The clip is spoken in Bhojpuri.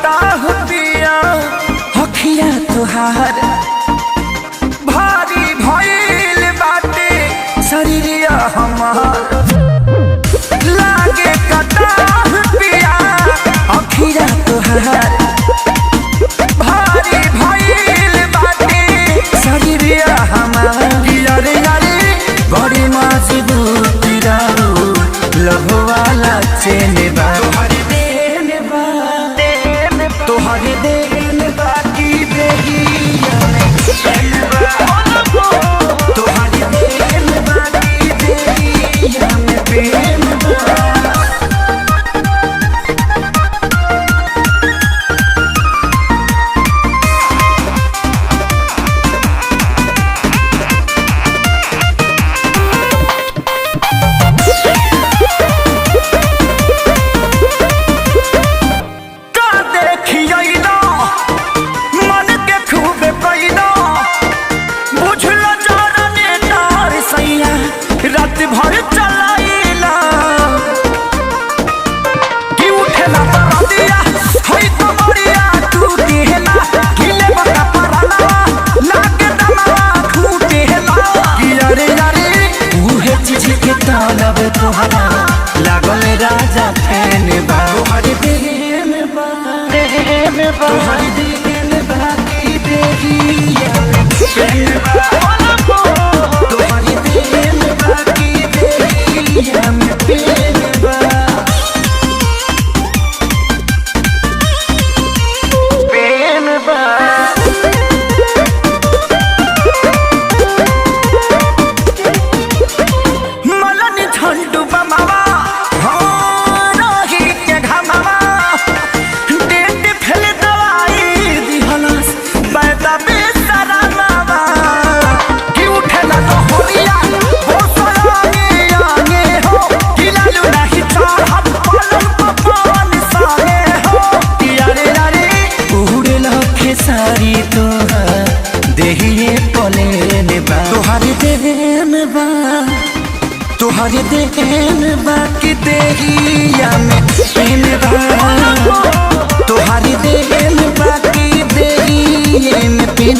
कटा पिया हखिया तुहार भारी भइल बाटे शरीरिया हमार लागे कटा पिया हखिया तुहार भारी भइल बाटे शरीरिया हमार यारे यारे बड़ी मजबूत राहु लहु वाला चैन बा तोहरे देन बाकी बेगिया में चैन बा तोहरे देन बाकी बेगिया में प्रेम बा रात भर चलाइला कि उठेला बरदिया हई तो बढ़िया टूटेला हिले बका पराला लागे दमवा फूटेला कि अरे अरे उहे चीज के तालब तोहरा लागल राजा फैन बा तोहरे देन बा तोहरे देन बा की बेगिया फैन बा सारी देहिए पलेन बा तोहरे देन बा तोहरे देन बा कि देहिया में पेन बा तोहरे देन बा कि देहिए में पेन